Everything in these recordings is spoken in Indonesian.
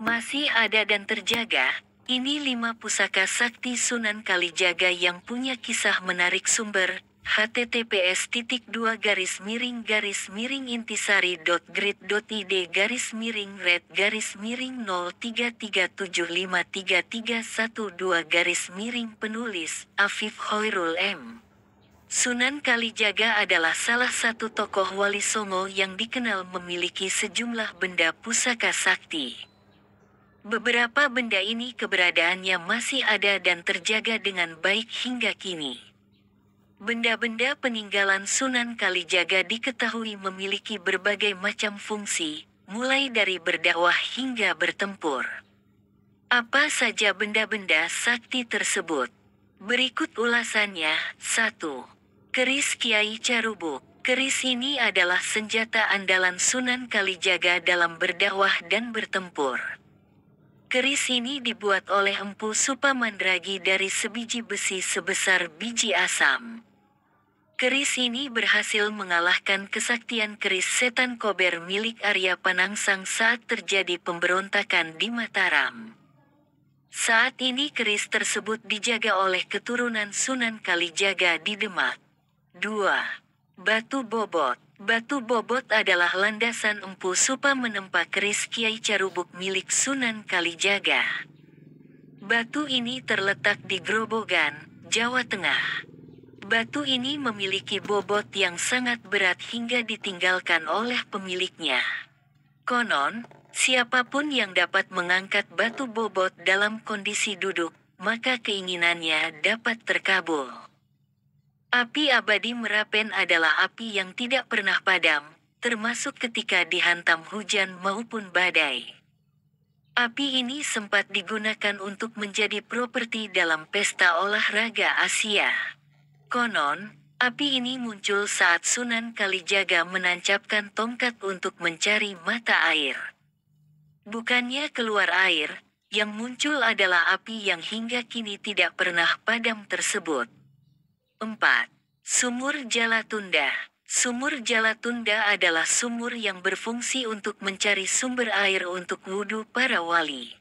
Masih ada dan terjaga. Ini 5 pusaka sakti Sunan Kalijaga yang punya kisah menarik. Sumber https://red-intisari.grid.id/red-033753312 Afif Hoirul M. Sunan Kalijaga adalah salah satu tokoh Wali Songo yang dikenal memiliki sejumlah benda pusaka sakti. Beberapa benda ini keberadaannya masih ada dan terjaga dengan baik hingga kini. Benda-benda peninggalan Sunan Kalijaga diketahui memiliki berbagai macam fungsi, mulai dari berdakwah hingga bertempur. Apa saja benda-benda sakti tersebut? Berikut ulasannya. 1. Keris Kiai Carubuk. Keris ini adalah senjata andalan Sunan Kalijaga dalam berdakwah dan bertempur. Keris ini dibuat oleh Empu Supamandragi dari sebiji besi sebesar biji asam. Keris ini berhasil mengalahkan kesaktian keris setan kober milik Arya Panangsang saat terjadi pemberontakan di Mataram. Saat ini keris tersebut dijaga oleh keturunan Sunan Kalijaga di Demak. 2. Batu Bobot. Batu Bobot adalah landasan Empu Supa menempa keris Kiai Carubuk milik Sunan Kalijaga. Batu ini terletak di Grobogan, Jawa Tengah. Batu ini memiliki bobot yang sangat berat hingga ditinggalkan oleh pemiliknya. Konon, siapapun yang dapat mengangkat batu bobot dalam kondisi duduk, maka keinginannya dapat terkabul. Api abadi Merapen adalah api yang tidak pernah padam, termasuk ketika dihantam hujan maupun badai. Api ini sempat digunakan untuk menjadi properti dalam pesta olahraga Asia. Konon, api ini muncul saat Sunan Kalijaga menancapkan tongkat untuk mencari mata air. Bukannya keluar air, yang muncul adalah api yang hingga kini tidak pernah padam tersebut. 4. Sumur Jalatunda. Sumur Jalatunda adalah sumur yang berfungsi untuk mencari sumber air untuk wudhu para wali.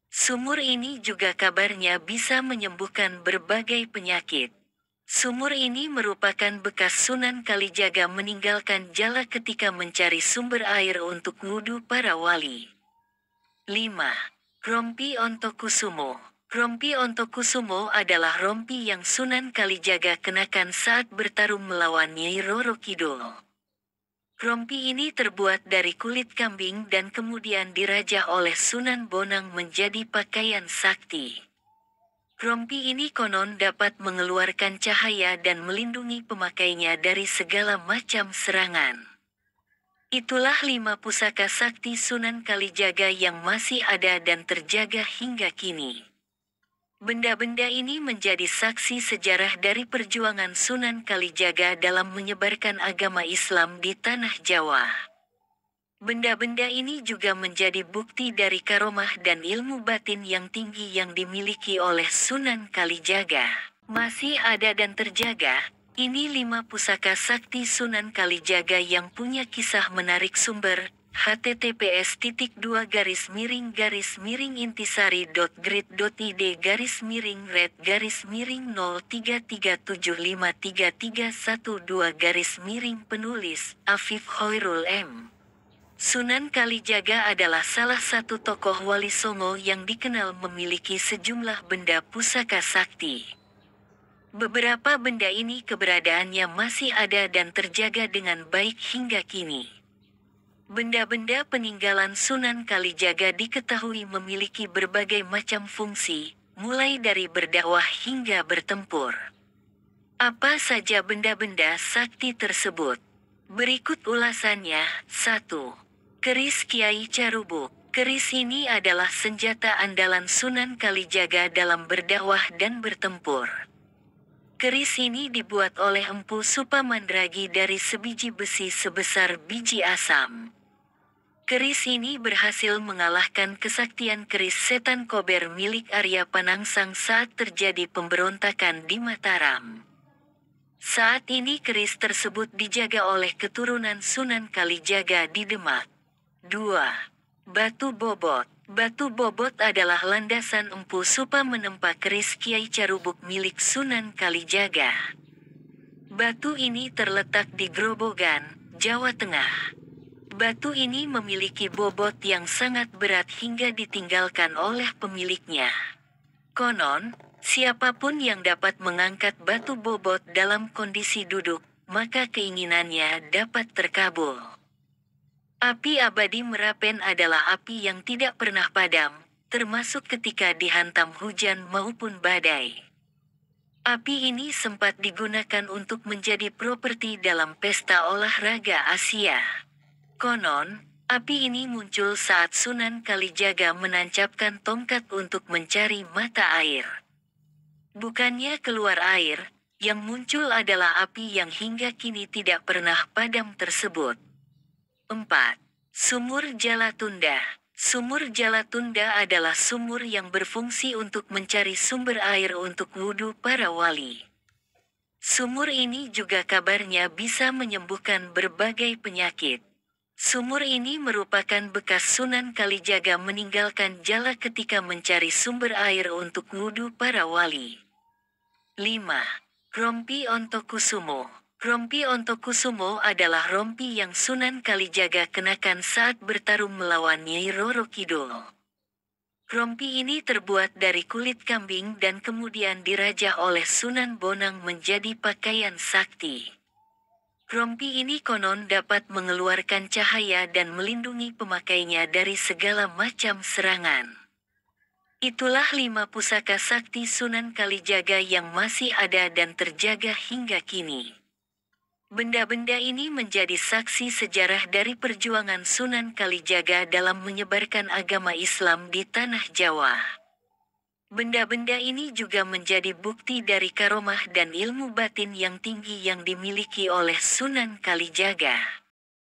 Sumur ini juga kabarnya bisa menyembuhkan berbagai penyakit. Sumur ini merupakan bekas Sunan Kalijaga meninggalkan jala ketika mencari sumber air untuk wudhu para wali. 5. Rompi Ontokusumo. Rompi Ontokusumo adalah rompi yang Sunan Kalijaga kenakan saat bertarung melawan Nyai Roro Kidul. Rompi ini terbuat dari kulit kambing dan kemudian dirajah oleh Sunan Bonang menjadi pakaian sakti. Rompi ini konon dapat mengeluarkan cahaya dan melindungi pemakainya dari segala macam serangan. Itulah 5 pusaka sakti Sunan Kalijaga yang masih ada dan terjaga hingga kini. Benda-benda ini menjadi saksi sejarah dari perjuangan Sunan Kalijaga dalam menyebarkan agama Islam di tanah Jawa. Benda-benda ini juga menjadi bukti dari karomah dan ilmu batin yang tinggi yang dimiliki oleh Sunan Kalijaga. Masih ada dan terjaga. Ini 5 pusaka sakti Sunan Kalijaga yang punya kisah menarik. Sumber https://red-intisari.grid.id/red-033753312 Afif Hoirul M. Sunan Kalijaga adalah salah satu tokoh Wali Songo yang dikenal memiliki sejumlah benda pusaka sakti. Beberapa benda ini keberadaannya masih ada dan terjaga dengan baik hingga kini. Benda-benda peninggalan Sunan Kalijaga diketahui memiliki berbagai macam fungsi, mulai dari berdakwah hingga bertempur. Apa saja benda-benda sakti tersebut? Berikut ulasannya. 1. Keris Kiai Carubuk. Keris ini adalah senjata andalan Sunan Kalijaga dalam berdakwah dan bertempur. Keris ini dibuat oleh Empu Supamandragi dari sebiji besi sebesar biji asam. Keris ini berhasil mengalahkan kesaktian keris setan kober milik Arya Panangsang saat terjadi pemberontakan di Mataram. Saat ini keris tersebut dijaga oleh keturunan Sunan Kalijaga di Demak. 2. Batu Bobot. Batu bobot adalah landasan empu supa menempa keris Kiai Carubuk milik Sunan Kalijaga. Batu ini terletak di Grobogan, Jawa Tengah. Batu ini memiliki bobot yang sangat berat hingga ditinggalkan oleh pemiliknya. Konon, siapapun yang dapat mengangkat batu bobot dalam kondisi duduk, maka keinginannya dapat terkabul. Api abadi Merapen adalah api yang tidak pernah padam, termasuk ketika dihantam hujan maupun badai. Api ini sempat digunakan untuk menjadi properti dalam pesta olahraga Asia. Konon, api ini muncul saat Sunan Kalijaga menancapkan tongkat untuk mencari mata air. Bukannya keluar air, yang muncul adalah api yang hingga kini tidak pernah padam tersebut. 4. Sumur Jalatunda. Sumur Jalatunda adalah sumur yang berfungsi untuk mencari sumber air untuk wudhu para wali. Sumur ini juga kabarnya bisa menyembuhkan berbagai penyakit. Sumur ini merupakan bekas Sunan Kalijaga meninggalkan jala ketika mencari sumber air untuk wudhu para wali. 5. Rompi Ontokusumo. Rompi Ontokusumo adalah rompi yang Sunan Kalijaga kenakan saat bertarung melawan Nyai Roro Kidul. Rompi ini terbuat dari kulit kambing dan kemudian dirajah oleh Sunan Bonang menjadi pakaian sakti. Rompi ini konon dapat mengeluarkan cahaya dan melindungi pemakainya dari segala macam serangan. Itulah 5 pusaka sakti Sunan Kalijaga yang masih ada dan terjaga hingga kini. Benda-benda ini menjadi saksi sejarah dari perjuangan Sunan Kalijaga dalam menyebarkan agama Islam di tanah Jawa. Benda-benda ini juga menjadi bukti dari karomah dan ilmu batin yang tinggi yang dimiliki oleh Sunan Kalijaga.